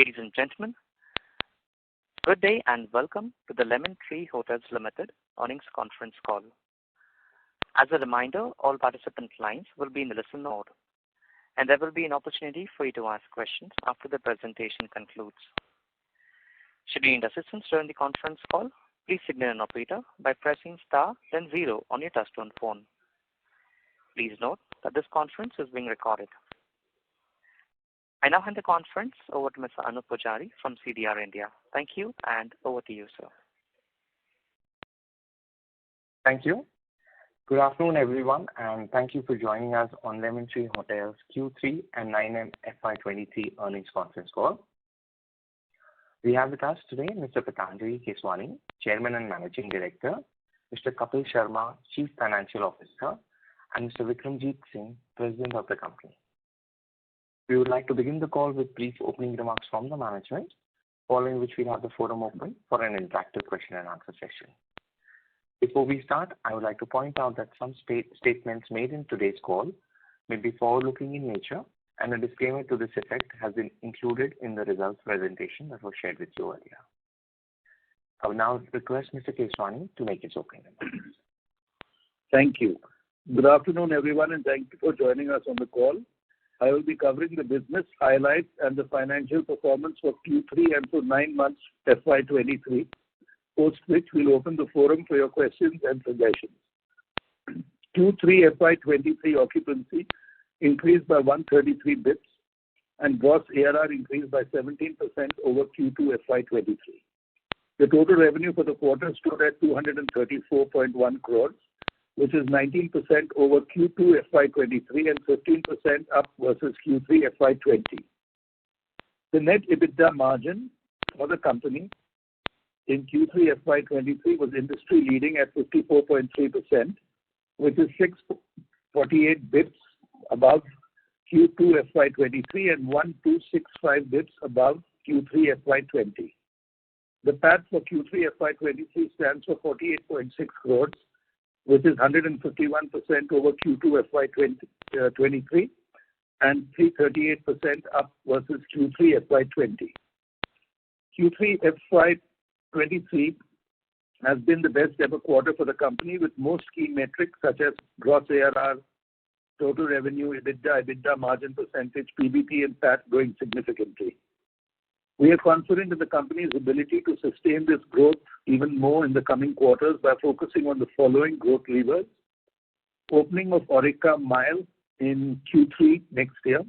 Ladies and gentlemen, good day and welcome to the Lemon Tree Hotels Limited earnings conference call. As a reminder, all participant lines will be in the listen mode, and there will be an opportunity for you to ask questions after the presentation concludes. Should you need assistance during the conference call, please signal an operator by pressing star then 0 on your touchtone phone. Please note that this conference is being recorded. I now hand the conference over to Mr. Anup Pujari from CDR India. Thank you, and over to you, sir. Thank you. Good afternoon, everyone, and thank you for joining us on Lemon Tree Hotels Q3 and 9M FY23 earnings conference call. We have with us today Mr. Patanjali Keswani, Chairman and Managing Director, Mr. Kapil Sharma, Chief Financial Officer, and Mr. Vikramjit Singh, President of the company. We would like to begin the call with brief opening remarks from the management, following which we'll have the forum open for an interactive question and answer session. Before we start, I would like to point out that some statements made in today's call may be forward-looking in nature, and a disclaimer to this effect has been included in the results presentation that was shared with you earlier. I will now request Mr. Keswani to make his opening remarks. Thank you. Good afternoon, everyone, and thank you for joining us on the call. I will be covering the business highlights and the financial performance for Q3 and for 9 months FY23, post which we'll open the forum for your questions and suggestions. Q3 FY23 occupancy increased by 133 bps and gross ARR increased by 17% over Q2 FY23. The total revenue for the quarter stood at 234.1 crores, which is 19% over Q2 FY23 and 15% up versus Q3 FY20. The net EBITDA margin for the company in Q3 FY23 was industry leading at 54.3%, which is 648 bps above Q2 FY23 and 1265 bps above Q3 FY20. The PAT for Q3 FY23 stands for 48.6 crores, which is 151% over Q2 FY23 and 338% up versus Q3 FY20. Q3 FY23 has been the best ever quarter for the company, with most key metrics such as gross ARR, total revenue, EBITDA margin percentage, PBT and PAT growing significantly. We are confident in the company's ability to sustain this growth even more in the coming quarters by focusing on the following growth levers: opening of Aurika Mile in Q3 next year,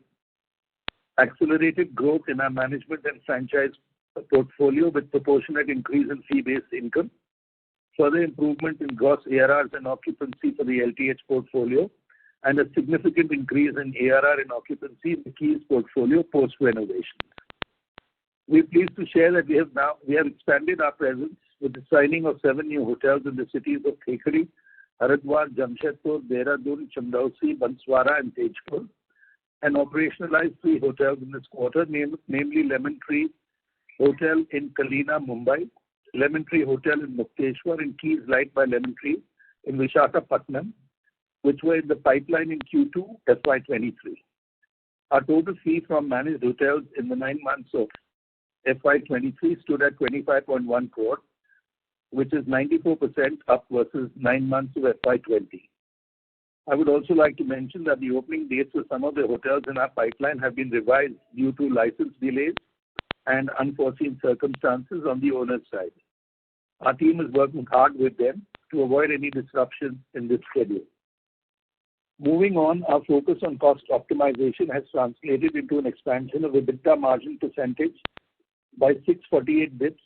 accelerated growth in our management and franchise portfolio with proportionate increase in fee-based income, further improvement in gross ARRs and occupancy for the LTH portfolio, and a significant increase in ARR and occupancy in the Keys portfolio post-renovation. We are pleased to share that we have expanded our presence with the signing of 7 new hotels in the cities of Thekkady, Haridwar, Jamshedpur, Dehradun, Chamdausi, Banswara and Tejpur, and operationalized 3 hotels in this quarter, namely Lemon Tree Hotel in Kalina, Mumbai, Lemon Tree Hotel in Mukteshwar, and Keys Light by Lemon Tree in Visakhapatnam, which were in the pipeline in Q2 FY23. Our total fee from managed hotels in the 9 months of FY23 stood at 25.1 crore, which is 94% up versus 9 months of FY20. I would also like to mention that the opening dates for some of the hotels in our pipeline have been revised due to license delays and unforeseen circumstances on the owner's side. Our team is working hard with them to avoid any disruption in this schedule. Moving on, our focus on cost optimization has translated into an expansion of EBITDA margin percentage by 648 bps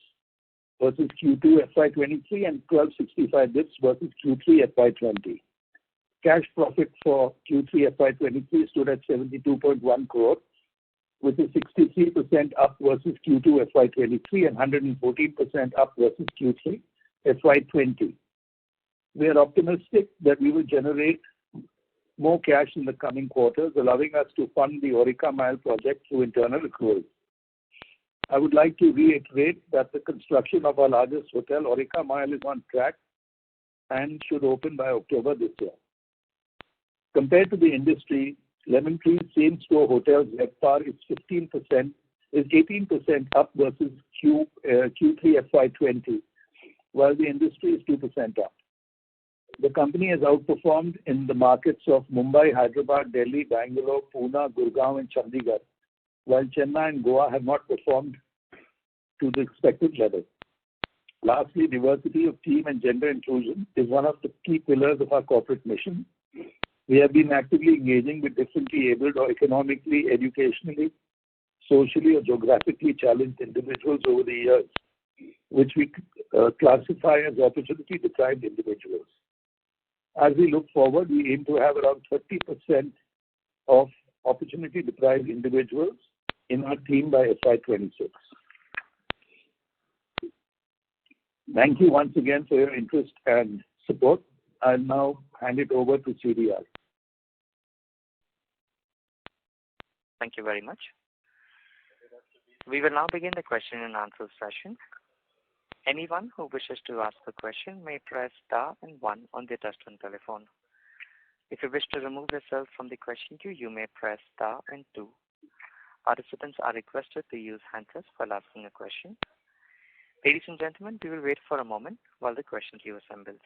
versus Q2 FY23 and 1265 bps versus Q3 FY20. Cash profit for Q3 FY23 stood at 72.1 crore, which is 63% up versus Q2 FY23 and 114% up versus Q3 FY20. We are optimistic that we will generate more cash in the coming quarters, allowing us to fund the Aurika Mile project through internal accruals. I would like to reiterate that the construction of our largest hotel, Aurika Mile, is on track and should open by October this year. Compared to the industry, Lemon Tree's same-store hotels RevPAR is 15% is 18% up versus Q3 FY20, while the industry is 2% up. The company has outperformed in the markets of Mumbai, Hyderabad, Delhi, Bangalore, Pune, Gurgaon, and Chandigarh, while Chennai and Goa have not performed to the expected level. Lastly, diversity of team and gender inclusion is one of the key pillars of our corporate mission. We have been actively engaging with differently abled or economically, educationally, socially, or geographically challenged individuals over the years, which we classify as opportunity-deprived individuals. As we look forward, we aim to have around 30% of opportunity-deprived individuals in our team by FY26. Thank you once again for your interest and support. I'll now hand it over to CDR. Thank you very much. We will now begin the question and answer session. Anyone who wishes to ask a question may press star and 1 on their touchtone telephone. If you wish to remove yourself from the question queue, you may press star and 2. Participants are requested to use handsets while asking a question. Ladies and gentlemen, we will wait for a moment while the question queue assembles.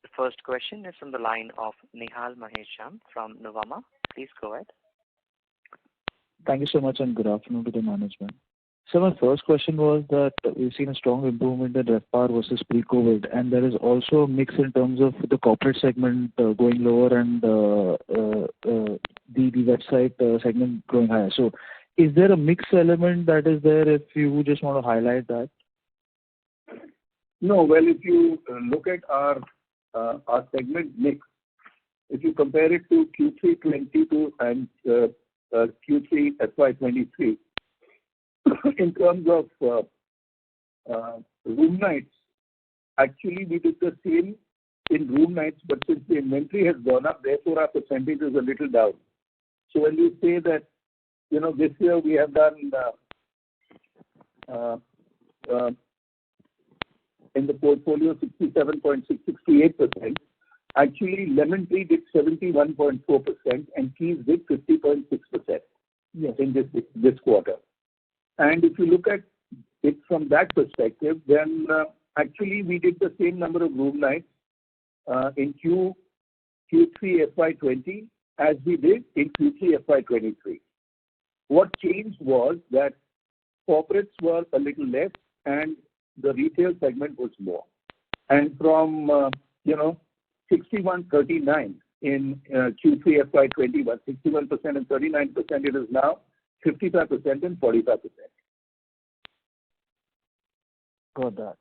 The first question is from the line of Nihal Mahesham from Nuvama. Please go ahead. Thank you so much and good afternoon to the management. So my first question was that we've seen a strong improvement in RevPAR versus pre-COVID, and there is also a mix in terms of the corporate segment going lower and the website segment going higher. So is there a mixed element that is there if you just want to highlight that? No, well, if you look at our segment mix, if you compare it to Q3 22 and Q3 FY23, in terms of room nights, actually we did the same in room nights, but since the inventory has gone up, therefore our percentage is a little down. So when you say that, this year we have done in the portfolio 67.68%, actually Lemon Tree did 71.4% and Keys did 50.6%. Yes, in this quarter. And if you look at it from that perspective, then actually we did the same number of room nights in Q3 FY20 as we did in Q3 FY23. What changed was that corporates were a little less and the retail segment was more. And from 61-39 in Q3 FY21, 61% and 39%, it is now 55% and 45%. Got that.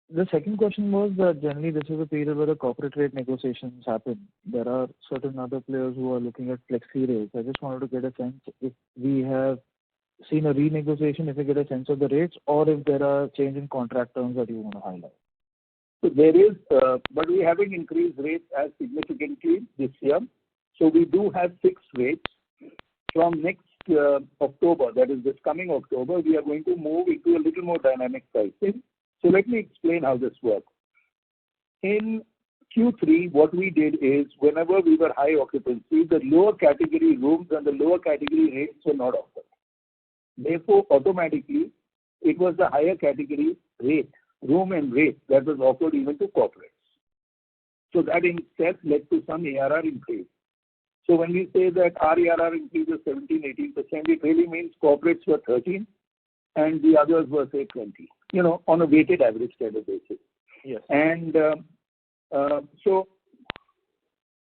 The second question was that generally this is a period where the corporate rate negotiations happen. There are certain other players who are looking at flexi rates. I just wanted to get a sense if we have seen a renegotiation, if we get a sense of the rates, or if there are change in contract terms that you want to highlight. So there is, but we haven't increased rates as significantly this year. So we do have fixed rates. From next October, that is this coming October, we are going to move into a little more dynamic pricing. So let me explain how this works. In Q3, what we did is whenever we were high occupancy, the lower category rooms and the lower category rates were not offered. Therefore, automatically, it was the higher category rate, room and rate that was offered even to corporates. So that in itself led to some ARR increase. So when we say that our ARR increase is 17-18%, it really means corporates were 13 and the others were say 20, on a weighted average kind of basis. Yes. And so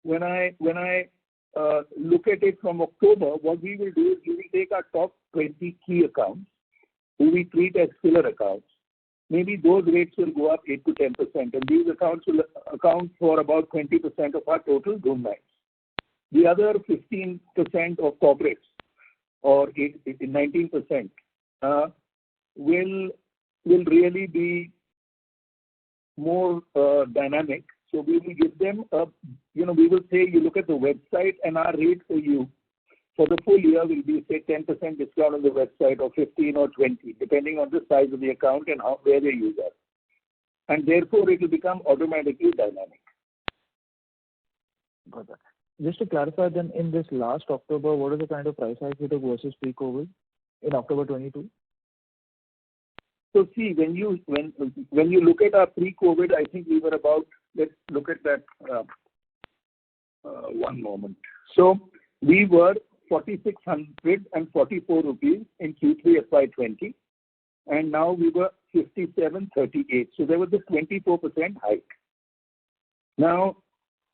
when I look at it from October, what we will do is we will take our top 20 key accounts who we treat as filler accounts. Maybe those rates will go up 8 to 10%, and these accounts will account for about 20% of our total room nights. The other 15% of corporates, or 19%, will really be more dynamic. So we will give them we will say, you look at the website and our rate for you for the full year will be, say, 10% discount on the website or 15 or 20, depending on the size of the account and where they use us. And therefore, it will become automatically dynamic. Got that. Just to clarify then, in this last October, what is the kind of price hike you took versus pre-COVID in October 22? So see, when you look at our pre-COVID, I think we were about, let's look at that one moment. So we were 4,644 rupees in Q3 FY20, and now we were 5738. So there was a 24% hike. Now,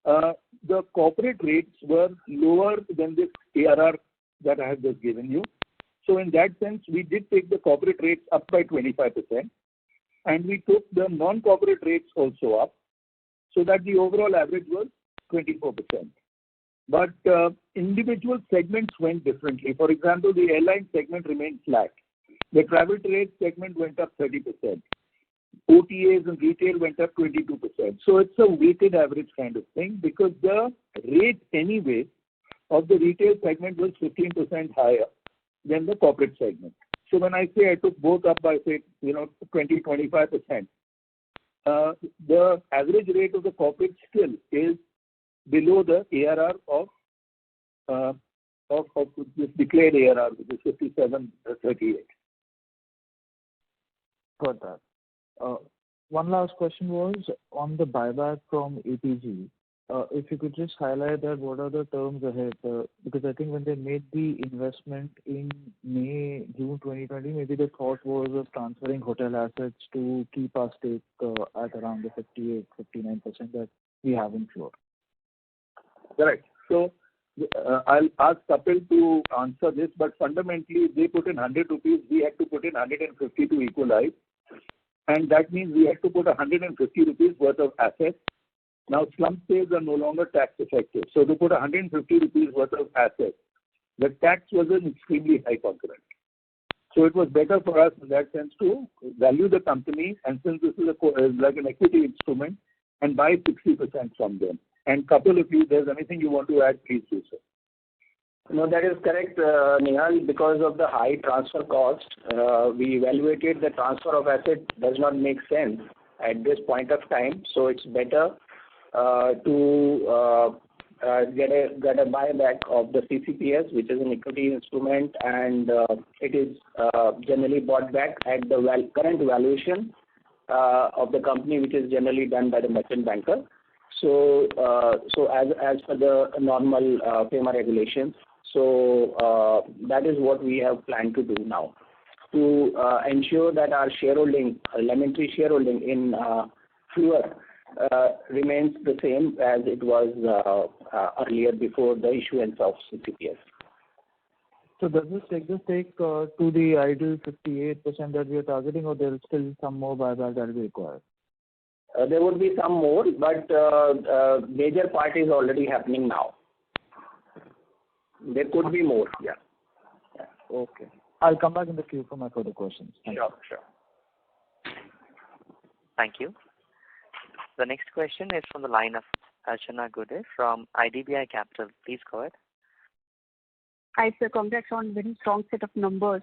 the corporate rates were lower than this ARR that I have just given you. So in that sense, we did take the corporate rates up by 25%, and we took the non-corporate rates also up, so that the overall average was 24%. But individual segments went differently. For example, the airline segment remained flat. The travel trade segment went up 30%. OTAs and retail went up 22%. So it's a weighted average kind of thing, because the rate anyway of the retail segment was 15% higher than the corporate segment. So when I say I took both up by, say, 20-25%, the average rate of the corporate still is below the ARR of this declared ARR, which is 5738. Got that. One last question was on the buyback from APG. If you could just highlight that, what are the terms ahead? Because I think when they made the investment in June 2020, maybe the thought was of transferring hotel assets to keep our stake at around the 58-59% that we have in Fleur. Correct. So I'll ask Kapil to answer this, but fundamentally, if they put in 100 rupees, we had to put in 150 to equalize. And that means we had to put 150 rupees worth of assets. Now, slump sales are no longer tax effective. So to put 150 rupees worth of assets, the tax was an extremely high component. So it was better for us in that sense to value the company, and since this is like an equity instrument, and buy 60% from them. And Kapil, if there's anything you want to add, please do so. No, that is correct, Nihal. Because of the high transfer cost, we evaluated the transfer of asset does not make sense at this point of time. So it's better to get a buyback of the CCPS, which is an equity instrument, and it is generally bought back at the current valuation of the company, which is generally done by the merchant banker. So as per the normal FEMA regulations. So that is what we have planned to do now, to ensure that our shareholding, Lemon Tree shareholding in Fleur remains the same as it was earlier before the issuance of CCPS. So does this take the stake to the ideal 58% that we are targeting, or there is still some more buyback that will be required? There would be some more, but major part is already happening now. There could be more, yeah. Okay. I'll come back in the queue for my further questions. Sure. Thank you. The next question is from the line of Archana Gude from IDBI Capital. Please go ahead. Hi, sir. Congrats on very strong set of numbers.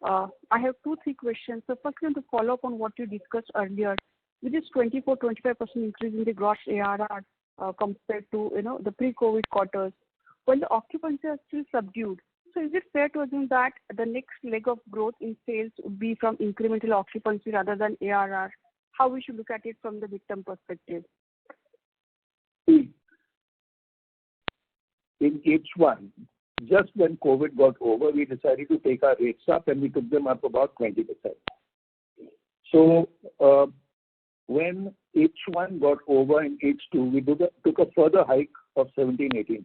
I have 2-3 questions. So first, to follow up on what you discussed earlier, with this 24-25% increase in the gross ARR compared to the pre-COVID quarters, when the occupancy are still subdued. So is it fair to assume that the next leg of growth in sales would be from incremental occupancy rather than ARR? How we should look at it from the midterm perspective? In H1, just when COVID got over, we decided to take our rates up, and we took them up about 20%. So when H1 got over in H2, we took a further hike of 17-18%.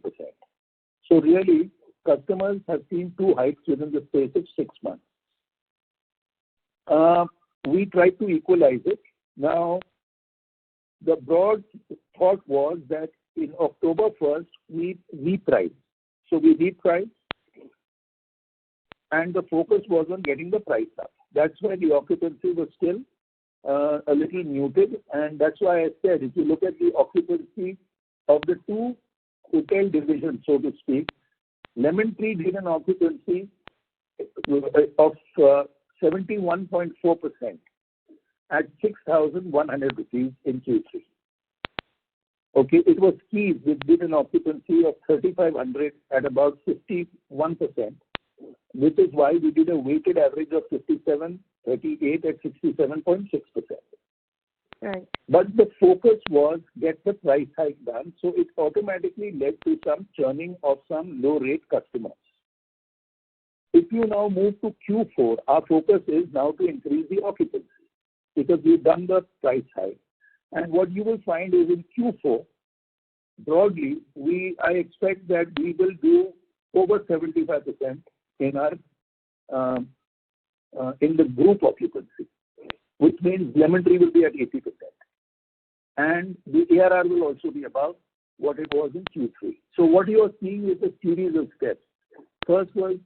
So really, customers have seen 2 hikes within the space of 6 months. We tried to equalize it. Now, the broad thought was that in October 1st, we reprice. So we repriced, and the focus was on getting the price up. That's why the occupancy was still a little muted, and that's why I said, if you look at the occupancy of the 2 hotel divisions, so to speak, Lemon Tree did an occupancy of 71.4% at 6,100 rupees in Q3. Okay, it was Keys, which did an occupancy of 3,500 at about 51%, which is why we did a weighted average of 5738 at 67.6%. Right. But the focus was get the price hike done, so it automatically led to some churning of some low-rate customers. If you now move to Q4, our focus is now to increase the occupancy because we've done the price hike. And what you will find is in Q4, broadly, I expect that we will do over 75% in our in the group occupancy, which means Lemon Tree will be at 80%. And the ARR will also be above what it was in Q3. So what you are seeing is a series of steps. First was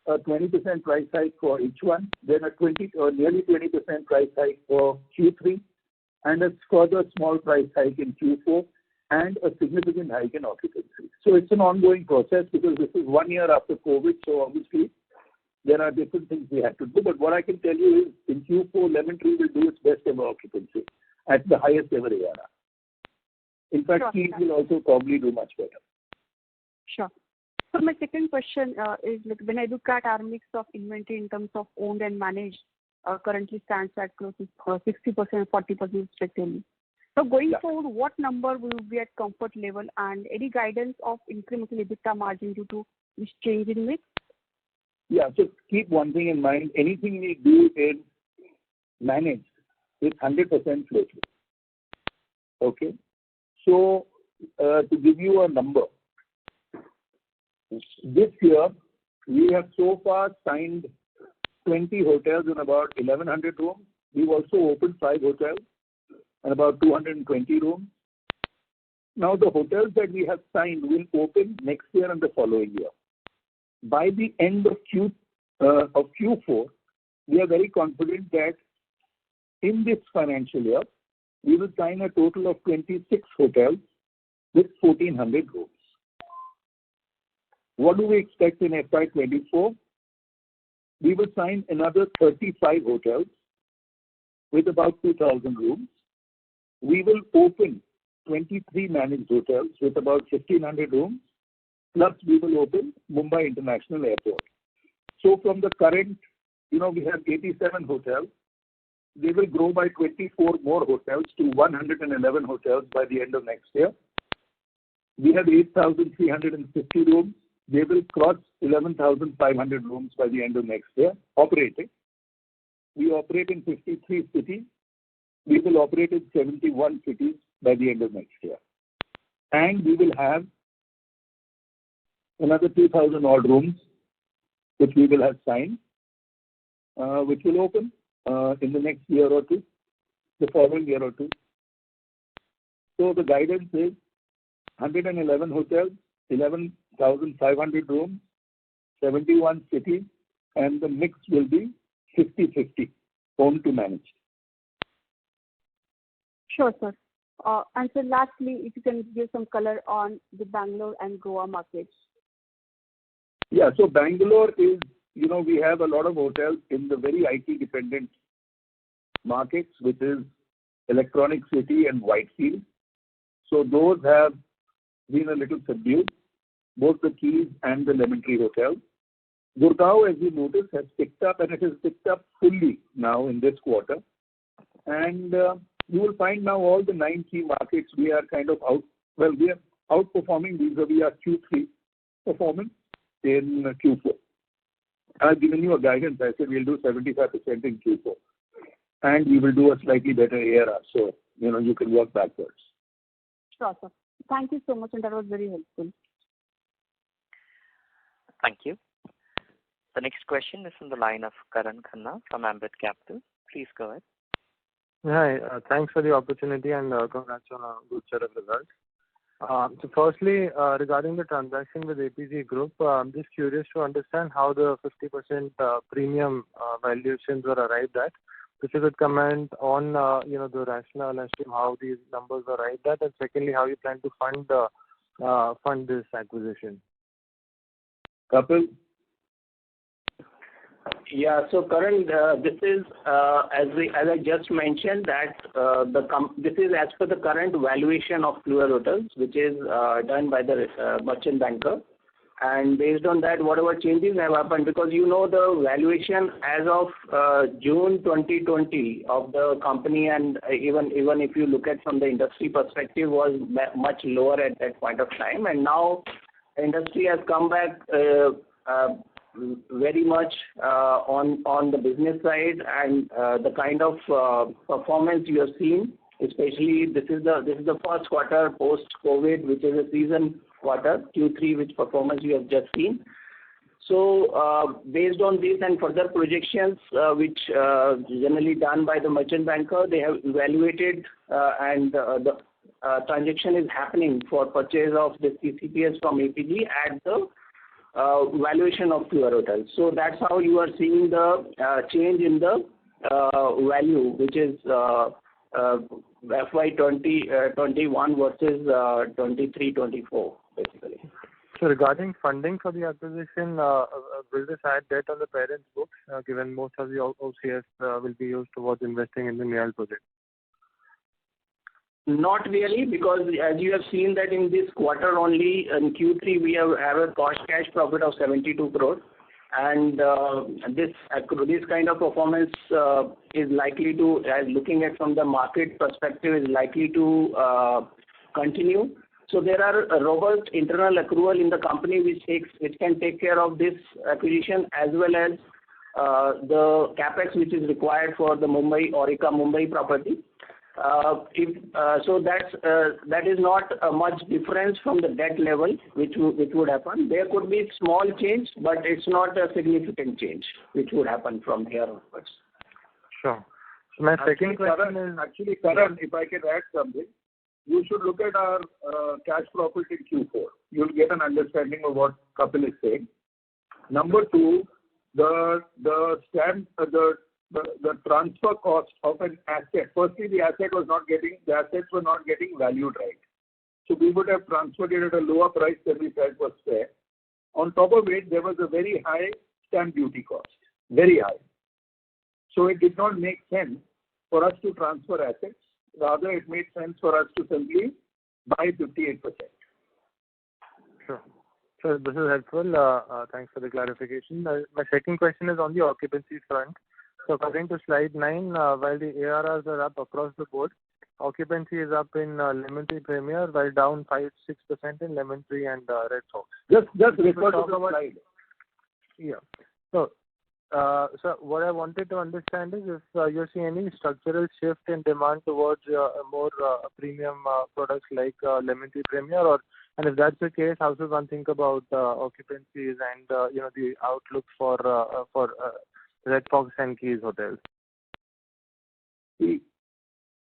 a 20% price hike for H1, then a nearly 20% price hike for Q3, and a further small price hike in Q4, and a significant hike in occupancy. So it's an ongoing process because this is 1 year after COVID, so obviously there are different things we have to do. But what I can tell you is in Q4, Lemon Tree will do its best ever occupancy at the highest ever ARR. In fact, Sure. Keys will also probably do much better. Sure. So my second question is, like, when I look at our mix of inventory in terms of owned and managed, currently stands at close to 60% and 40% respectively. So going forward, what number will be at comfort level, and any guidance of incremental EBITDA margin due to this change in mix? Yeah, so keep one thing in mind. Anything we do in managed is 100% flow through. Okay? So, to give you a number, this year we have so far signed 20 hotels in about 1,100 rooms. We've also opened 5 hotels and about 220 rooms. Now, the hotels that we have signed will open next year and the following year. By the end of Q4, we are very confident that in this financial year, we will sign a total of 26 hotels with 1,400 rooms. What do we expect in FY24? We will sign another 35 hotels with about 2,000 rooms. We will open 23 managed hotels with about 1,500 rooms. Plus, we will open Mumbai International Airport. So from the current, we have 87 hotels. They will grow by 24 more hotels to 111 hotels by the end of next year. We have 8,350 rooms. They will cross 11,500 rooms by the end of next year, operating. We operate in 53 cities. We will operate in 71 cities by the end of next year. And we will have another 2,000 odd rooms, which we will have signed, which will open in the next year or two, the following year or two. So the guidance is 111 hotels, 11,500 rooms, 71 cities, and the mix will be 50-50, owned to managed. Sure, sir. And so lastly, if you can give some color on the Bangalore and Goa markets. Yeah, so Bangalore is, we have a lot of hotels in the very IT-dependent markets, which is Electronic City and Whitefield. So those have been a little subdued, both the Keys and the Lemon Tree hotels. Gurgaon, as you notice, has picked up, and it has picked up fully now in this quarter. And you will find now all the 9 key markets we are kind of we are outperforming vis-a-vis our Q3 performance in Q4. I've given you a guidance. I said we'll do 75% in Q4. And we will do a slightly better ARR. So, you can work backwards. Sure, sir. Thank you so much, and that was very helpful. Thank you. The next question is from the line of Karan Khanna from Ambit Capital. Please go ahead. Hi, thanks for the opportunity and congrats on a good set of results. So firstly, regarding the transaction with APG Group, I'm just curious to understand how the 50% premium valuations were arrived at. If you could comment on, the rationale as to how these numbers were arrived at, and secondly, how you plan to fund this acquisition. Kapil? Yeah. So Karan, this is, as I just mentioned, that this is as per the current valuation of Fleur Hotels, which is done by the merchant banker. And based on that, whatever changes have happened, because the valuation as of June 2020 of the company, and even if you look at from the industry perspective, was much lower at that point of time. And now industry has come back very much on the business side, and the kind of performance you have seen, especially this is the first quarter post COVID, which is a season quarter, Q3, which performance you have just seen. So based on this and further projections, which generally done by the merchant banker, they have evaluated and the transaction is happening for purchase of the CCPS from APG at the valuation of Fleur Hotels. So that's how you are seeing the change in the value, which is FY21 versus 23-24, basically. So regarding funding for the acquisition, will this add debt on the parent's books, given most of the OCS will be used towards investing in the MEAL project? Not really, because as you have seen that in this quarter only, in Q3, we have a cash profit of 72 crores. And this kind of performance is likely to, as looking at from the market perspective, is likely to continue. So there are a robust internal accrual in the company which can take care of this acquisition, as well as the capex which is required for the Aurika Mumbai property. So that is not a much difference from the debt level which would happen. There could be small change, but it's not a significant change which would happen from here onwards. Sure. So my second question is... Actually, Karan, if I can add something, you should look at our cash profit in Q4. You'll get an understanding of what Kapil is saying. Number two, the transfer cost of an asset. Firstly, the assets were not getting valued right. So we would have transferred it at a lower price than we felt was fair. On top of it, there was a very high stamp duty cost, very high. So it did not make sense for us to transfer assets. Rather, it made sense for us to simply buy 58%. Sure. So this is helpful. Thanks for the clarification. My second question is on the occupancy front. So according to slide 9, while the ARRs are up across the board, occupancy is up in Lemon Tree Premier, while down 5-6% in Lemon Tree and Red Fox. Just refer to the slide. Yeah. So what I wanted to understand is if you're seeing any structural shift in demand towards more premium products like Lemon Tree Premier, and if that's the case, how should one think about occupancies and the outlook for Red Fox and Keys hotels? See,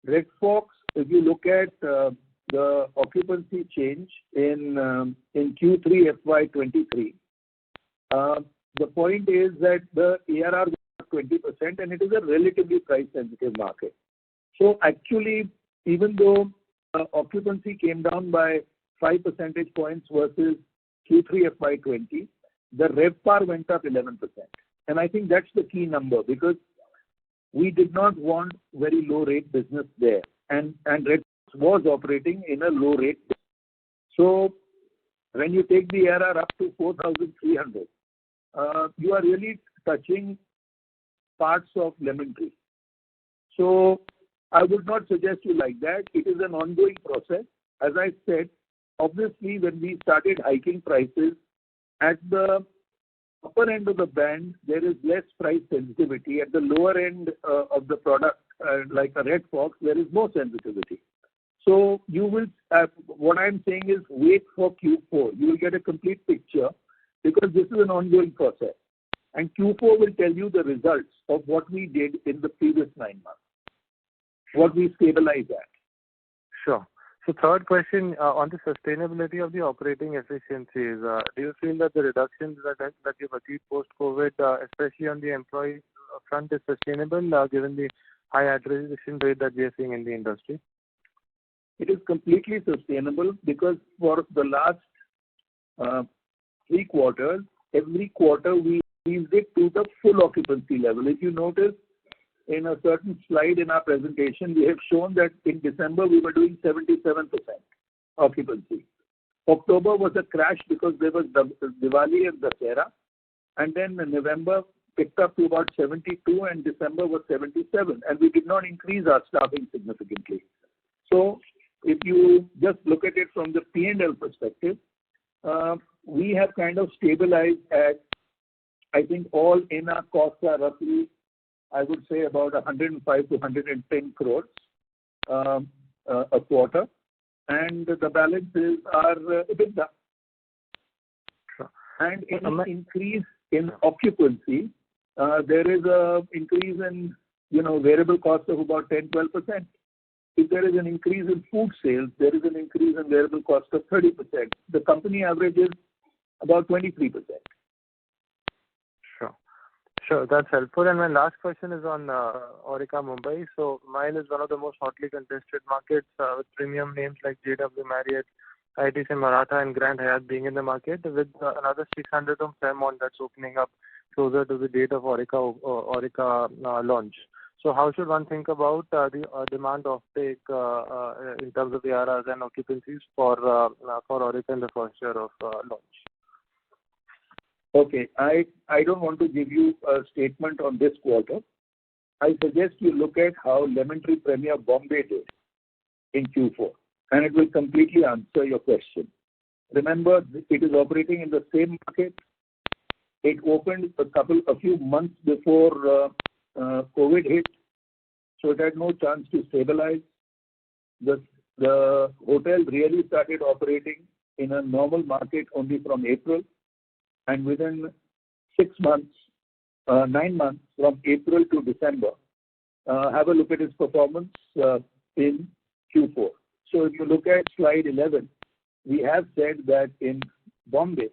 Red Fox, if you look at the occupancy change in Q3 FY23, the point is that the ARR was 20%, and it is a relatively price-sensitive market. So actually, even though occupancy came down by 5 percentage points versus Q3 FY20, the RevPAR went up 11%. And I think that's the key number, because we did not want very low-rate business there. And Red Fox was operating in a low-rate business. So when you take the ARR up to 4,300, you are really touching parts of Lemon Tree. So I would not suggest you like that. It is an ongoing process. As I said, obviously when we started hiking prices, at the upper end of the band, there is less price sensitivity. At the lower end of the product, like a Red Fox, there is more sensitivity. So you will, what I'm saying is wait for Q4. You will get a complete picture, because this is an ongoing process. And Q4 will tell you the results of what we did in the previous 9 months, what we stabilized at. Sure. So third question on the sustainability of the operating efficiencies. Do you feel that the reductions that you've achieved post-COVID, especially on the employee front, is sustainable given the high attrition rate that we are seeing in the industry? It is completely sustainable, because for the last 3 quarters, every quarter we increased it to the full occupancy level. If you notice, in a certain slide in our presentation, we have shown that in December we were doing 77% occupancy. October was a crash because there was Diwali and Dussehra, and then November picked up to about 72 and December was 77, and we did not increase our staffing significantly. So if you just look at it from the P&L perspective, we have kind of stabilized at, I think all in our costs are roughly, I would say about 105 to 110 crores a quarter, and the balances are EBITDA. Sure. And in an increase in occupancy, there is a increase in variable cost of about 10-12%. If there is an increase in food sales, there is an increase in variable cost of 30%. The company average is about 23%. Sure, that's helpful. And my last question is on Aurika Mumbai. So mine is one of the most hotly contested markets with premium names like JW Marriott, ITC Maratha, and Grand Hyatt being in the market, with another 600 room Fairmont that's opening up closer to the date of Aurika launch. So how should one think about the demand offtake in terms of the ARRs and occupancies for Aurika in the first year of launch? Okay, I don't want to give you a statement on this quarter. I suggest you look at how Lemon Tree Premier Bombay did in Q4, and it will completely answer your question. Remember, it is operating in the same market. It opened a few months before COVID hit, so it had no chance to stabilize. The hotel really started operating in a normal market only from April, and within 9 months from April to December, have a look at its performance in Q4. So if you look at slide 11, we have said that in Bombay,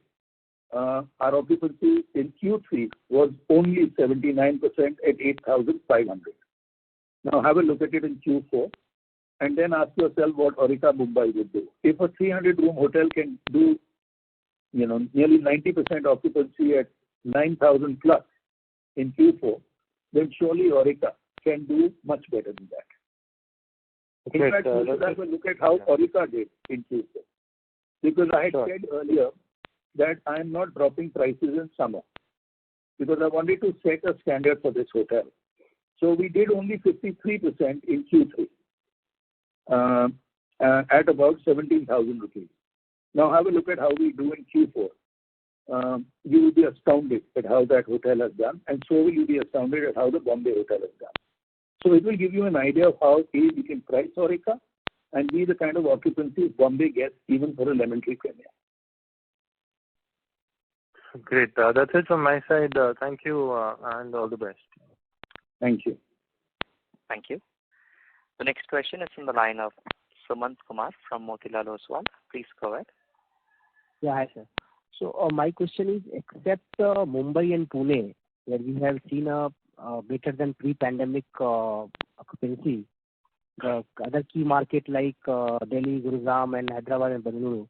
our occupancy in Q3 was only 79% at 8,500. Now have a look at it in Q4 and then ask yourself what Aurika Mumbai would do. If a 300-room hotel can do nearly 90% occupancy at 9,000 plus in Q4, then surely Aurika can do much better than that. In fact, we should have a look at how Aurika did in Q4. Because I had said earlier that I am not dropping prices in summer because I wanted to set a standard for this hotel. So we did only 53% in Q3 at about 17,000 rupees. Now have a look at how we do in Q4. You will be astounded at how that hotel has done, and so will you be astounded at how the Bombay hotel has done. So it will give you an idea of how we can price Aurika and be the kind of occupancy Bombay gets even for a Lemon Tree Premier. Great. That's it from my side. Thank you and all the best. Thank you. Thank you. The next question is from the line of Sumant Kumar from Motilal Oswal. Please go ahead. Yeah, hi sir. So my question is, except Mumbai and Pune, where we have seen a better than pre-pandemic occupancy, the other key market like Delhi, Gurugram, and Hyderabad and Bengaluru,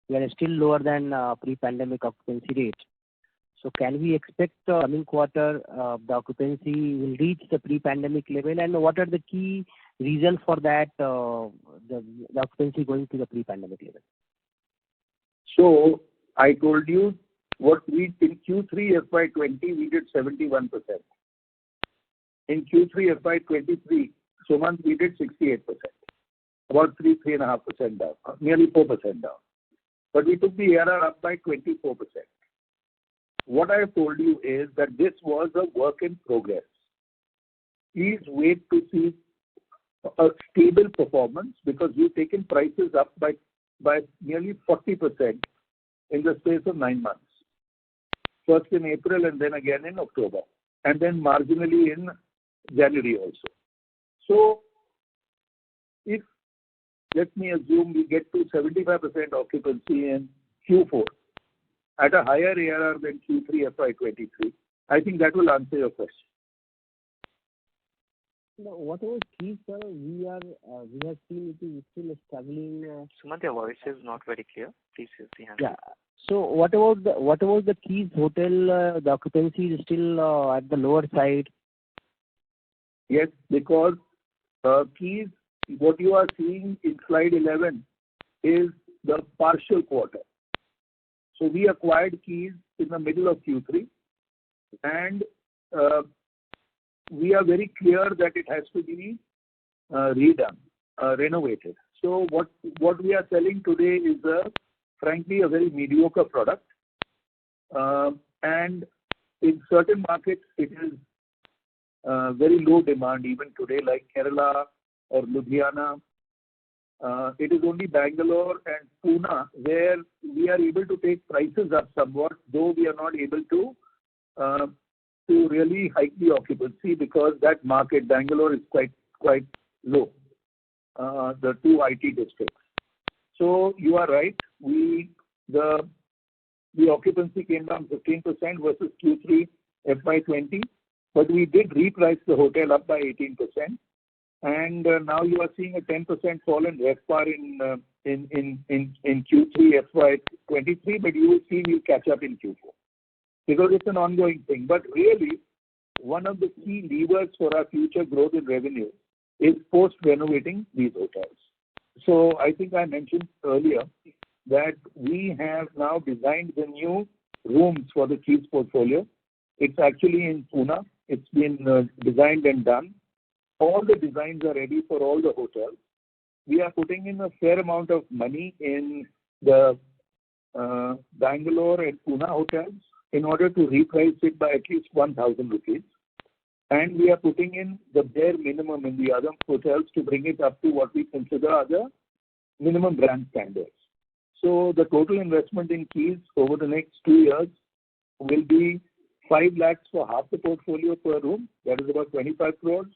we are still lower than pre-pandemic occupancy rate. So can we expect coming quarter the occupancy will reach the pre-pandemic level, and what are the key reasons for that the occupancy going to the pre-pandemic level? So I told you what we in Q3 FY20 we did 71%. In Q3 FY23, Sumant, we did 68%, about 3.5% down, nearly 4% down. But we took the ARR up by 24%. What I have told you is that this was a work in progress. Please wait to see a stable performance because we've taken prices up by nearly 40% in the space of 9 months. First in April and then again in October, and then marginally in January also. So if, let me assume, we get to 75% occupancy in Q4 at a higher ARR than Q3 FY23, I think that will answer your question. No, whatever keys, sir, we have seen it is still struggling. Sumant, your voice is not very clear. Please use the hand. Yeah. So what about the Keys Hotel? The occupancy is still at the lower side. Yes, because Keys, what you are seeing in slide 11 is the partial quarter. So we acquired Keys in the middle of Q3, and we are very clear that it has to be redone, renovated. So what we are selling today is frankly a very mediocre product, and in certain markets it is very low demand even today, like Kerala or Ludhiana. It is only Bangalore and Pune where we are able to take prices up somewhat, though we are not able to really hike the occupancy because that market, Bangalore, is quite low, the two IT districts. So you are right. The occupancy came down 15% versus Q3 FY20, but we did reprice the hotel up by 18%. And now you are seeing a 10% fall in RevPAR in Q3 FY23, but you will see we'll catch up in Q4 because it's an ongoing thing. But really, one of the key levers for our future growth in revenue is post-renovating these hotels. So I think I mentioned earlier that we have now designed the new rooms for the Keys portfolio. It's actually in Pune. It's been designed and done. All the designs are ready for all the hotels. We are putting in a fair amount of money in the Bangalore and Pune hotels in order to reprice it by at least 1,000 rupees. And we are putting in the bare minimum in the other hotels to bring it up to what we consider are the minimum brand standards. So the total investment in Keys over the next 2 years will be 5 lakhs for half the portfolio per room. That is about 25 crores.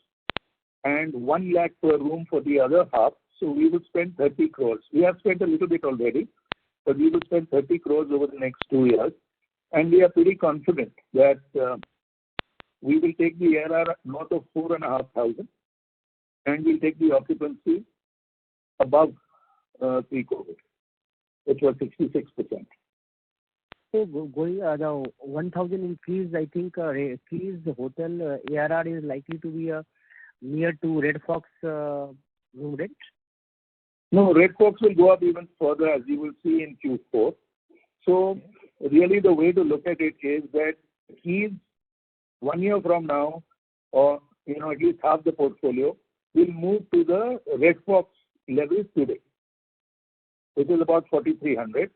And 1 lakh per room for the other half. So we will spend 30 crores. We have spent a little bit already, but we will spend 30 crores over the next 2 years. And we are pretty confident that we will take the ARR north of 4,500 and we'll take the occupancy above pre-COVID, which was 66%. So going the 1,000 increase, I think Keys Hotel ARR is likely to be near to Red Fox room rate? No, Red Fox will go up even further, as you will see in Q4. So really the way to look at it is that Keys 1 year from now, or at least half the portfolio, will move to the Red Fox levels today, which is about 4,300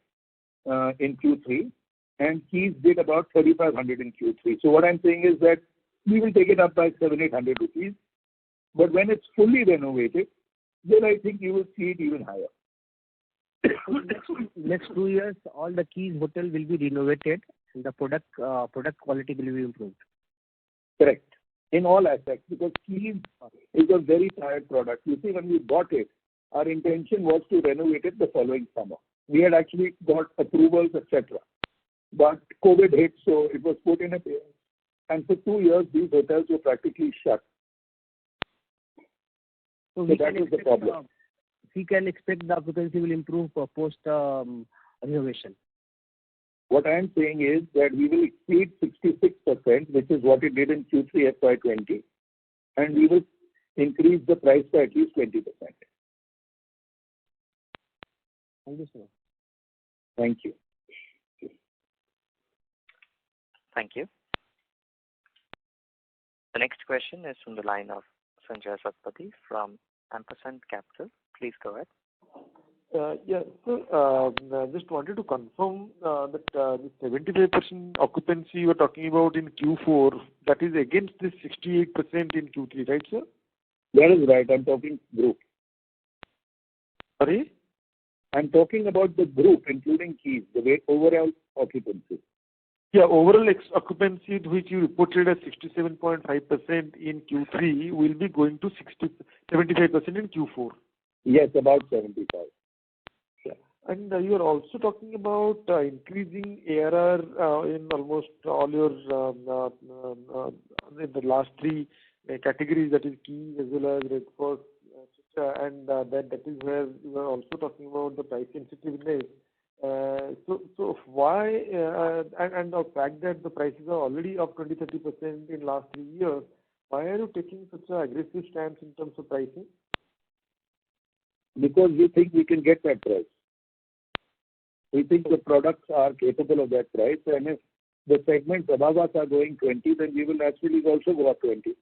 in Q3, and Keys did about 3,500 in Q3. So what I'm saying is that we will take it up by 700-800 rupees. But when it's fully renovated, then I think you will see it even higher. Next 2 years, all the Keys hotel will be renovated and the product quality will be improved. Correct. In all aspects, because Keys is a very tired product. You see, when we bought it, our intention was to renovate it the following summer. We had actually got approvals, etc. But COVID hit, so it was put in a phase. And for 2 years, these hotels were practically shut. So that is the problem. We can expect the occupancy will improve post renovation. What I am saying is that we will exceed 66%, which is what it did in Q3 FY20, and we will increase the price by at least 20%. Thank you, sir. Thank you. Thank you. The next question is from the line of Sanjay Satpathy from Ampersand Capital. Please go ahead. Yeah, so just wanted to confirm that the 75% occupancy you were talking about in Q4, that is against this 68% in Q3, right, sir? That is right. I'm talking group. Sorry? I'm talking about the group, including Keys, the overall occupancy. Yeah, overall occupancy, which you reported as 67.5% in Q3, will be going to 75% in Q4. Yes, about 75. Yeah. And you are also talking about increasing ARR in almost all your in the last 3 categories, that is Keys as well as Red Fox, etc. And that is where you are also talking about the price sensitiveness So why, and the fact that the prices are already up 20-30% in last 3 years, why are you taking such an aggressive stance in terms of pricing? Because we think we can get that price. We think the products are capable of that price, and if the segments above us are going 20, then we will naturally also go up 20.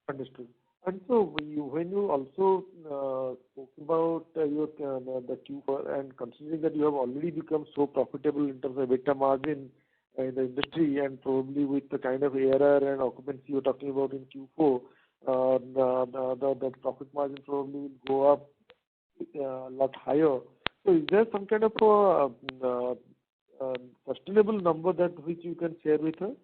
Understood. And so when you also spoke about your the Q4, and considering that you have already become so profitable in terms of EBITDA margin in the industry, and probably with the kind of ARR and occupancy you're talking about in Q4, the profit margin probably will go up a lot higher. So is there some kind of sustainable number that which you can share with us?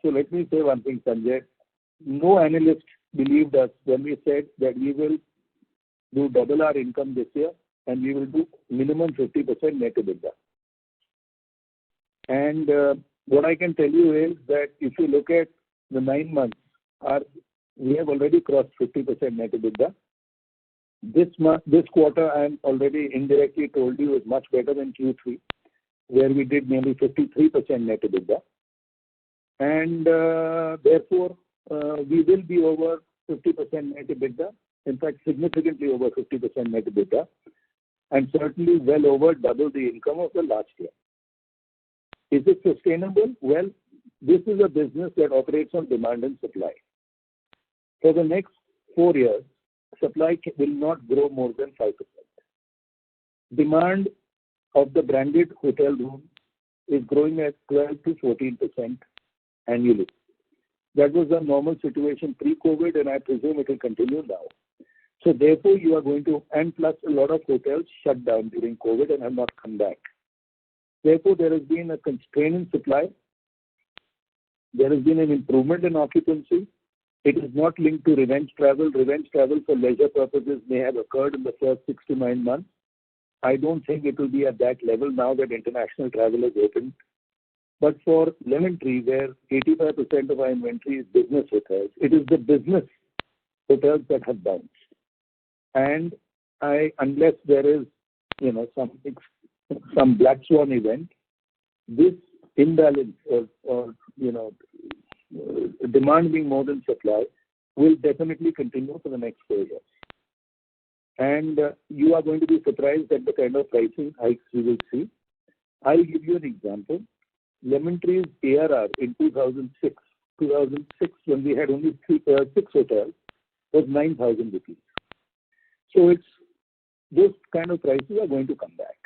So let me say one thing, Sanjay. No analyst believed us when we said that we will do double our income this year and we will do minimum 50% net EBITDA. And what I can tell you is that if you look at the 9 months, we have already crossed 50% net EBITDA. This quarter, I am already indirectly told you, is much better than Q3, where we did nearly 53% net EBITDA. And therefore, we will be over 50% net EBITDA, in fact, significantly over 50% net EBITDA, and certainly well over double the income of the last year. Is it sustainable? Well, this is a business that operates on demand and supply. For the next 4 years, supply will not grow more than 5%. Demand of the branded hotel room is growing at 12 to 14% annually. That was the normal situation pre-COVID, and I presume it will continue now. So therefore, you are going to, and plus a lot of hotels shut down during COVID and have not come back. Therefore, there has been a constraint in supply. There has been an improvement in occupancy. It is not linked to revenge travel. Revenge travel for leisure purposes may have occurred in the first 6 to 9 months. I don't think it will be at that level now that international travel is open. But for Lemon Tree, where 85% of our inventory is business hotels, it is the business hotels that have bounced. And unless there is, some black swan event, this imbalance or demand being more than supply will definitely continue for the next 4 years. And you are going to be surprised at the kind of pricing hikes you will see. I'll give you an example. Lemon Tree's ARR in 2006, when we had only 6 hotels, was 9,000 rupees. So those kind of prices are going to come back.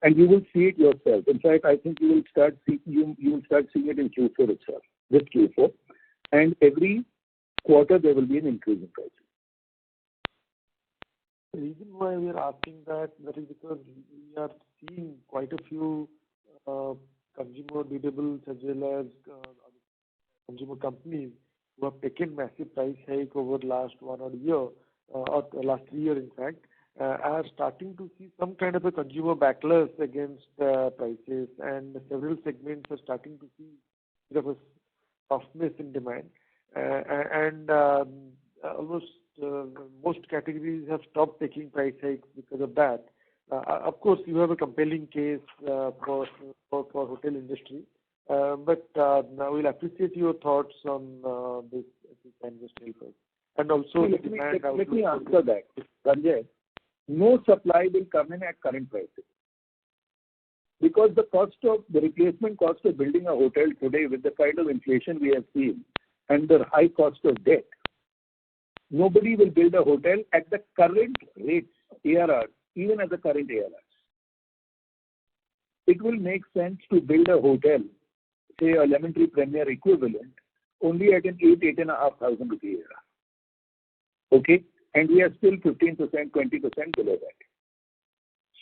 And you will see it yourself. In fact, I think you will start seeing it in Q4 itself, this Q4. And every quarter there will be an increase in prices. The reason why we are asking that is because we are seeing quite a few consumer durables as well as consumer companies who have taken massive price hike over the last 1 odd year, or last 3 years in fact, are starting to see some kind of a consumer backlash against prices, and several segments are starting to see a bit of a softness in demand, and almost most categories have stopped taking price hikes because of that. Of course, you have a compelling case for hotel industry, but now we'll appreciate your thoughts on this if you can just help us. And also, let me answer that, Sanjay. No supply will come in at current prices, because the replacement cost of building a hotel today, with the kind of inflation we have seen and the high cost of debt, nobody will build a hotel at the current rates, ARR, even at the current ARRs. It will make sense to build a hotel, say a Lemon Tree Premier equivalent, only at an 8,500 rupee ARR. Okay? And we are still 15%, 20% below that.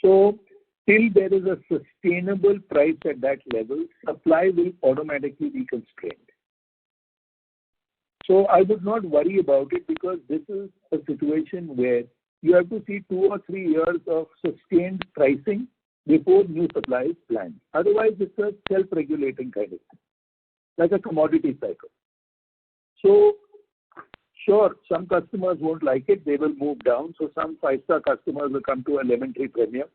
So, till there is a sustainable price at that level, supply will automatically be constrained. So, I would not worry about it, because this is a situation where you have to see 2 or 3 years of sustained pricing before new supply is planned. Otherwise, it's a self-regulating kind of thing, like a commodity cycle. So, Sure, some customers won't like it. They will move down. So some five-star customers will come to a Lemon Tree Premier.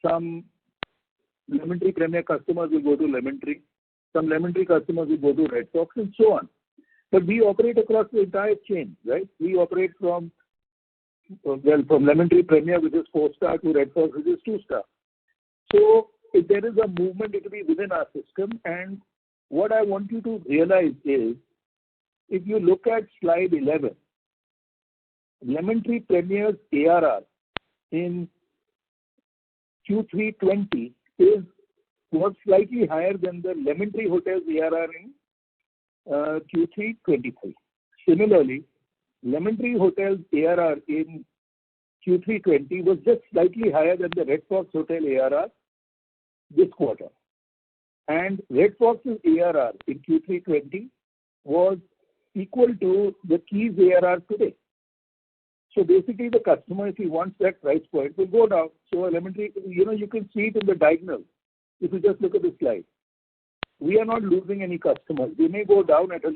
Some Lemon Tree Premier customers will go to Lemon Tree. Some Lemon Tree customers will go to Red Fox and so on. But we operate across the entire chain, right? We operate from Lemon Tree Premier, which is 4-star, to Red Fox, which is 2-star. So if there is a movement, it will be within our system. And what I want you to realize is, if you look at slide 11, Lemon Tree Premier's ARR in Q3 20 was slightly higher than the Lemon Tree Hotels ARR in Q3 23. Similarly, Lemon Tree Hotels ARR in Q3 20 was just slightly higher than the Red Fox Hotel ARR this quarter. And Red Fox's ARR in Q3 20 was equal to the Keys ARR today. So basically, the customer, if he wants that price point, will go down. So Lemon Tree, you can see it in the diagonal if you just look at the slide. We are not losing any customers. We may go down at the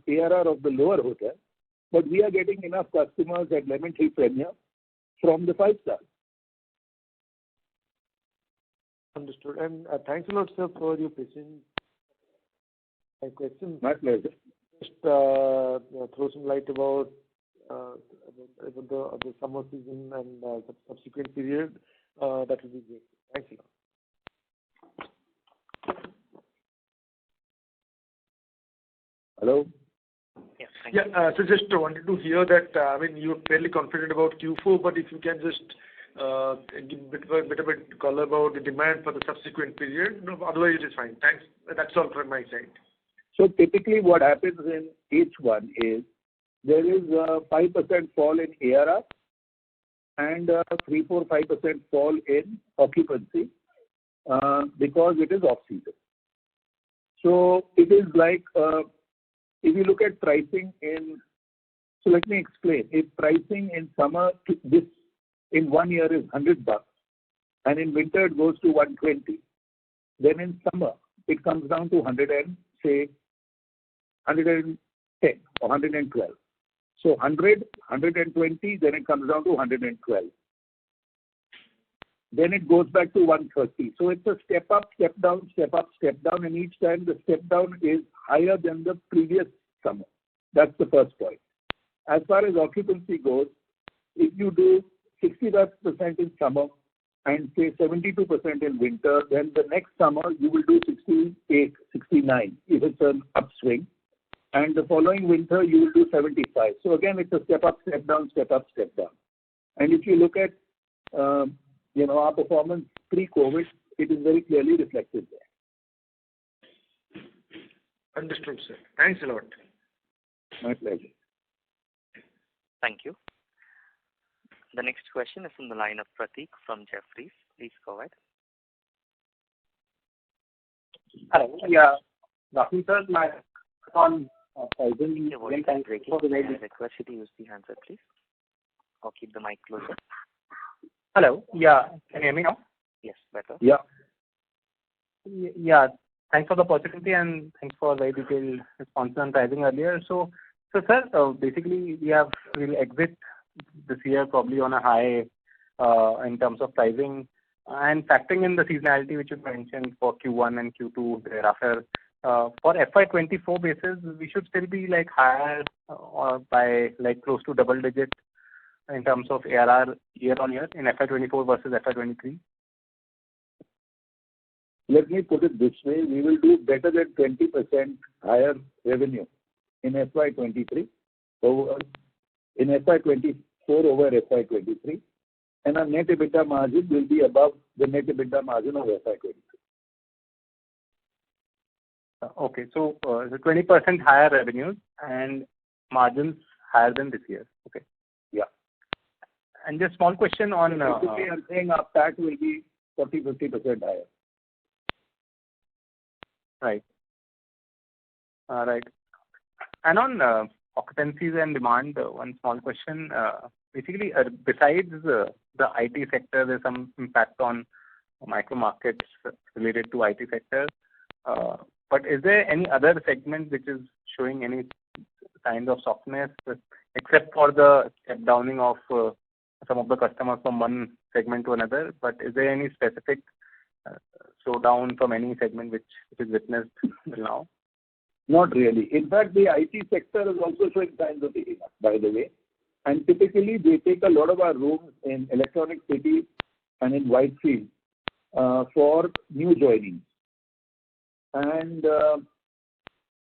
ARR of the lower hotel, but we are getting enough customers at Lemon Tree Premier from the 5-star. Understood. And thanks a lot, sir, for your patience. My question. My pleasure. Just throw some light about the summer season and subsequent period. That will be great. Thanks a lot. Hello? Yes, thank you. So just wanted to hear that, you're fairly confident about Q4, but if you can just give a bit color about the demand for the subsequent period. No, otherwise it is fine. Thanks. That's all from my side. So typically what happens in H1 is there is a 5% fall in ARR and 3-5% fall in occupancy because it is off-season. So it is like, if you look at pricing so let me explain. If pricing in summer in 1 year is $100 and in winter it goes to 120, then in summer it comes down to 110 or 112. So 100, 120, then it comes down to 112. Then it goes back to 130. So it's a step up, step down, step up, step down, and each time the step down is higher than the previous summer. That's the first point. As far as occupancy goes, if you do 60% in summer and say 72% in winter, then the next summer you will do 68, 69 if it's an upswing. And the following winter you will do 75. So again, it's a step up, step down, step up, step down. And if you look at our performance pre-COVID, it is very clearly reflected there. Understood, sir. Thanks a lot. My pleasure. Thank you. The next question is from the line of Prateek from Jefferies. Please go ahead. Hello. Yeah. Rahul sir, my on pricing. Your voice is breaking. I request you to use the handset, please, or keep the mic closer. Hello. Yeah. Can you hear me now? Yes, better. Yeah. Yeah. Thanks for the opportunity and thanks for very detailed response on pricing earlier. So sir, basically we'll exit this year probably on a high in terms of pricing and factoring in the seasonality which you mentioned for Q1 and Q2 thereafter. For FY24 basis, we should still be like higher or by like close to double digit in terms of ARR year on year in FY24 versus FY23. Let me put it this way. We will do better than 20% higher revenue in FY23 in FY24 over FY23, and our net EBITDA margin will be above the net EBITDA margin of FY23. Okay, so the 20% higher revenues and margins higher than this year. Okay. Yeah. And just small question on. Basically, I'm saying our PAT will be 40-50% higher. Right. Right. And on occupancies and demand, one small question. Basically, besides the IT sector, there's some impact on micro markets related to IT sector. But is there any other segment which is showing any signs of softness, except for the step downing of some of the customers from one segment to another. But is there any specific slowdown from any segment which is witnessed till now? Not really. In fact, the IT sector is also showing signs of picking up, by the way. And typically, they take a lot of our rooms in Electronic City and in Whitefield for new joinings. And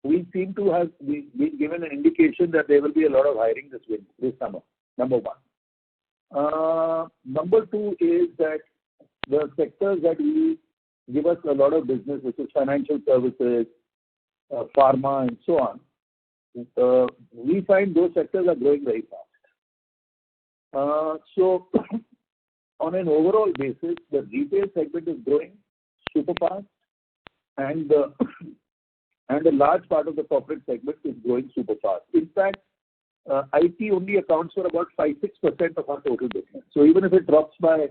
we seem to have been given an indication that there will be a lot of hiring this summer, number one. Number two is that the sectors that give us a lot of business, which is financial services, pharma, and so on, we find those sectors are growing very fast. So, on an overall basis, the retail segment is growing super fast, and a large part of the corporate segment is growing super fast. In fact, IT only accounts for about 5-6% of our total business. So even if it drops by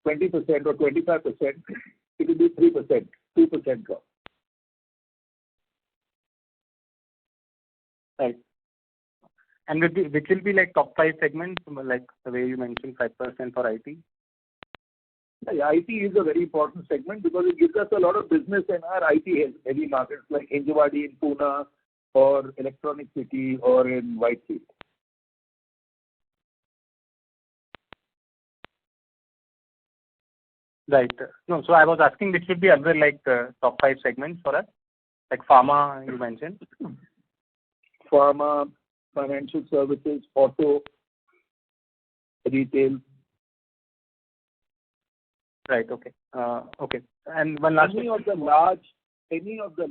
20% or 25%, it will be 3%, 2% drop. Right. And which will be like top 5 segments, like the way you mentioned, 5% for IT? Yeah, IT is a very important segment because it gives us a lot of business in our IT heavy markets like Hinjawadi in Pune or Electronic City or in Whitefield. Right. No, so I was asking which would be other like top 5 segments for us, like pharma you mentioned. Pharma, financial services, auto, retail. Right. Okay. Okay. And one last. Any of the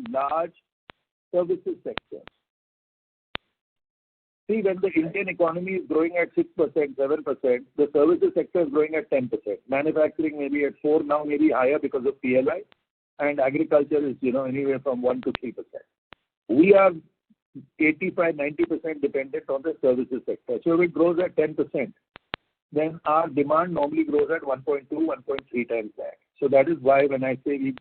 large services sectors. See, when the Indian economy is growing at 6%, 7%, the services sector is growing at 10%. Manufacturing maybe at 4%, now maybe higher because of PLI, and agriculture is anywhere from 1 to 3%. We are 85-90% dependent on the services sector. So if it grows at 10%, then our demand normally grows at 1.2, 1.3 times that. So that is why when I say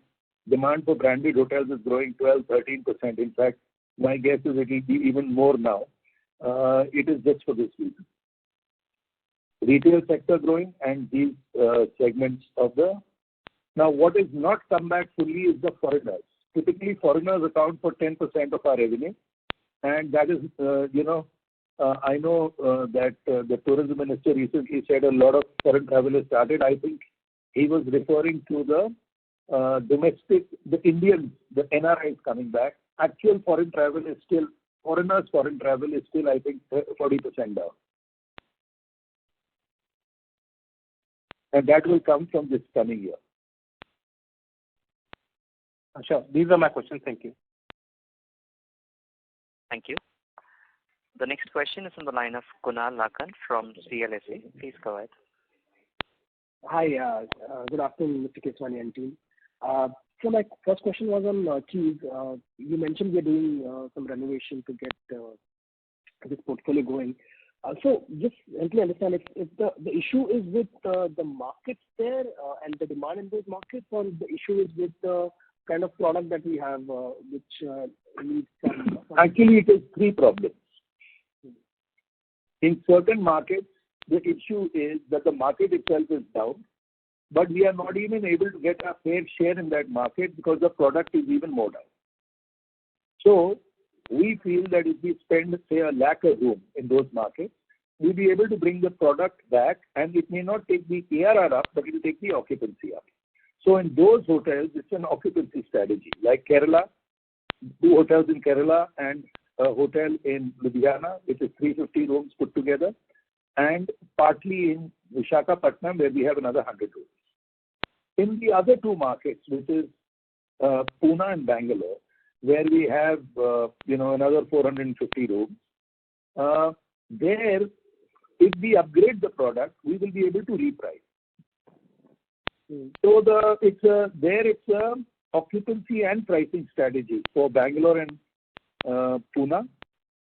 demand for branded hotels is growing 12, 13%. In fact, my guess is it will be even more now. It is just for this reason. Retail sector growing and these segments of the... Now, what is not come back fully is the foreigners. Typically, foreigners account for 10% of our revenue. And that is, I know that the tourism minister recently said a lot of foreign travel has started. I think he was referring to the domestic, the Indians, the NRIs coming back. Actual foreign travel is still, foreigners' foreign travel is still, I think, 40% down. And that will come from this coming year. Sure. These are my questions. Thank you. Thank you. The next question is on the line of Kunal Lakhan from CLSA. Please go ahead. Hi. Good afternoon, Mr. Keswani and team. So my first question was on Keys. You mentioned we are doing some renovation to get this portfolio going. So just help me understand if the issue is with the markets there and the demand in those markets, or the issue is with the kind of product that we have which needs some... Actually, it is 3 problems. In certain markets, the issue is that the market itself is down, but we are not even able to get our fair share in that market because the product is even more down. So, we feel that if we spend, say, a lakh a room in those markets, we'll be able to bring the product back, and it may not take the ARR up, but it will take the occupancy up. So, in those hotels, it's an occupancy strategy. Like Kerala, 2 hotels in Kerala and a hotel in Ludhiana, which is 350 rooms put together, and partly in Visakhapatnam, where we have another 100 rooms. In the other 2 markets, which is Pune and Bangalore, where we have another 450 rooms, there, if we upgrade the product, we will be able to reprice. So it's a occupancy and pricing strategy for Bangalore and Pune,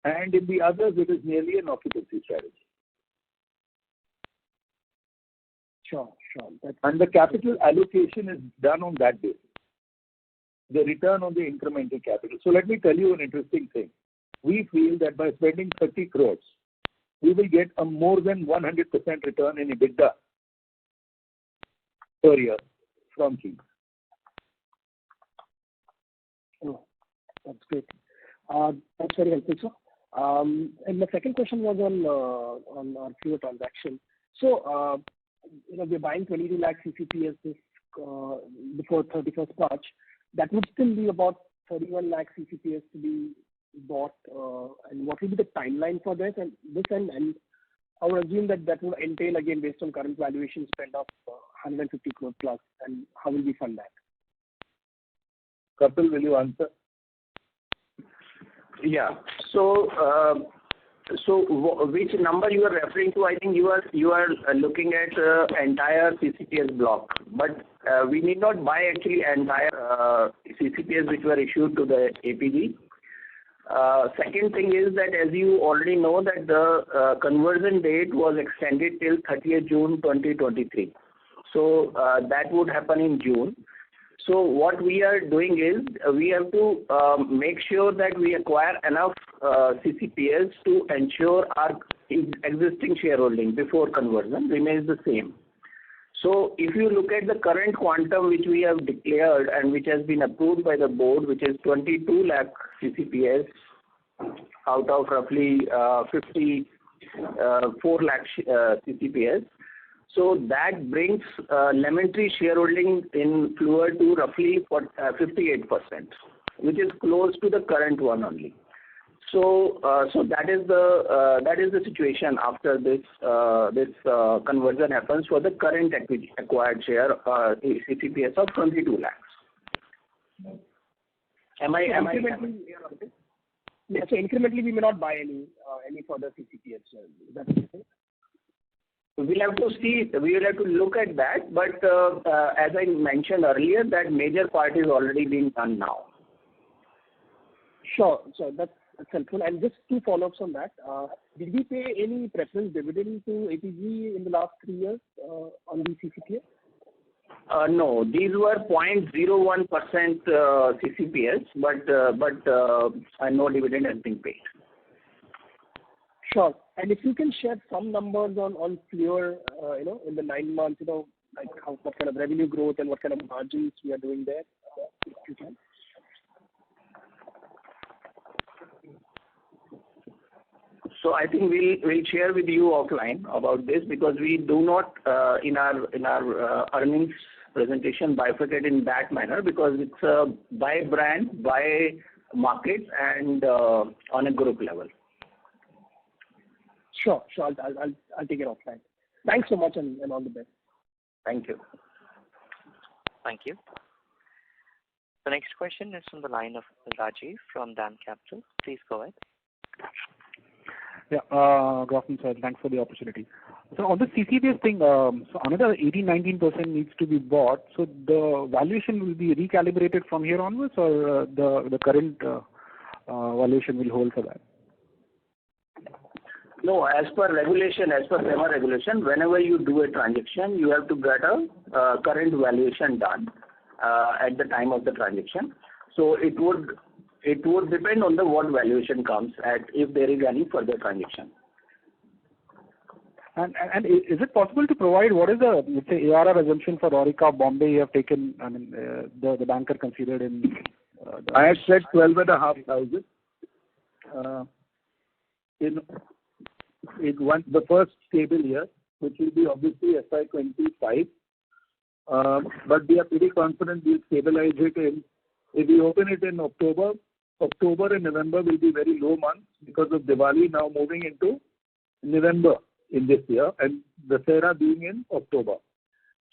and in the others, it is merely an occupancy strategy. Sure. And the capital allocation is done on that basis. The return on the incremental capital. So let me tell you an interesting thing. we feel that by spending 30 crores, we will get a more than 100% return in EBITDA per year from Keys. Oh, that's great. That's very helpful, sir. And the second question was on our Fleur transaction. So, we're buying 22 lakh CCPS before 31st March. That would still be about 31 lakh CCPS to be bought. And what will be the timeline for this? And I would assume that would entail, again, based on current valuation spend of 150 crore plus. And how will we fund that? Kapil, will you answer? Yeah. So which number you are referring to? I think you are looking at entire CCPS block, but we need not buy actually entire CCPS which were issued to the APG. Second thing is that, as you already know, that the conversion date was extended till 30th June 2023. So that would happen in June. So what we are doing is we have to make sure that we acquire enough CCPS to ensure our existing shareholding before conversion remains the same. So if you look at the current quantum which we have declared and which has been approved by the board, which is 22 lakh CCPS out of roughly 54 lakh CCPS. So that brings Lemon Tree shareholding in Fleur to roughly 58%, which is close to the current one only. So that is the situation after this conversion happens for the current acquired share CCPS of 22 lakhs. Am I clear on this? Yeah, so incrementally we may not buy any further CCPS. Is that what you think? We'll have to see. We will have to look at that. But as I mentioned earlier, that major part is already being done now. Sure. So that's helpful. And just two follow-ups on that. Did we pay any preference dividend to APG in the last 3 years on the CCPS? No, these were 0.01% CCPS, but no dividend has been paid. Sure. And if you can share some numbers on Fleur, in the 9 months, like what kind of revenue growth and what kind of margins we are doing there, if you can. So I think we'll share with you offline about this, because we do not in our earnings presentation bifurcate in that manner, because it's by brand, by market, and on a group level. Sure. I'll take it offline. Thanks so much and all the best. Thank you. Thank you. The next question is from the line of Rajiv from DAM Capital. Please go ahead. Yeah, good afternoon, sir. Thanks for the opportunity. So on the CCPS thing, so another 18-19% needs to be bought. So the valuation will be recalibrated from here onwards, or the current valuation will hold for that? No, as per SEMA regulation, whenever you do a transaction, you have to get a current valuation done at the time of the transaction. So it would depend on what valuation comes at, if there is any further transaction. And is it possible to provide what is the, let's say, ARR assumption for Aurika Bombay you have taken? I mean, the banker considered in. I had said 12,500. The first stable year, which will be obviously FY25. But we are pretty confident we'll stabilize it if we open it in October. October and November will be very low months because of Diwali now moving into November in this year, and Dussehra being in October.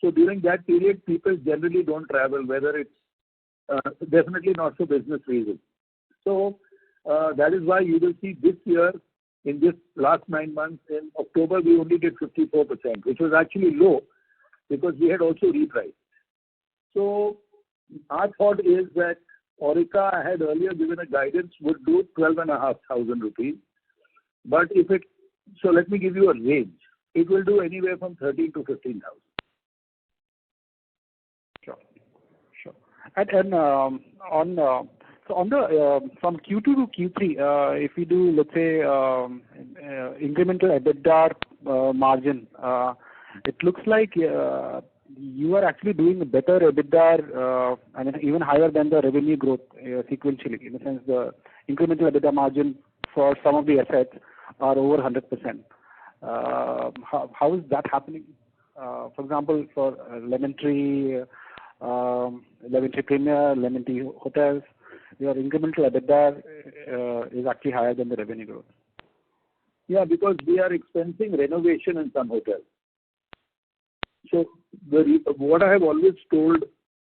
So during that period, people generally don't travel, whether it's definitely not for business reasons. So that is why you will see this year, in this last 9 months, in October, we only did 54%, which was actually low because we had also repriced. So our thought is that Aurika, I had earlier given a guidance, would do 12,500 rupees. But so let me give you a range. It will do anywhere from 13 to 15,000. Sure. And on So on the from Q2 to Q3, if we do, let's say, incremental EBITDA margin, it looks like you are actually doing better EBITDA and even higher than the revenue growth sequentially. In the sense, the incremental EBITDA margin for some of the assets are over 100%. How is that happening? For example, for Lemon Tree Premier, Lemon Tree Hotels, your incremental EBITDA is actually higher than the revenue growth. Yeah, because we are expensing renovation in some hotels. So what I have always told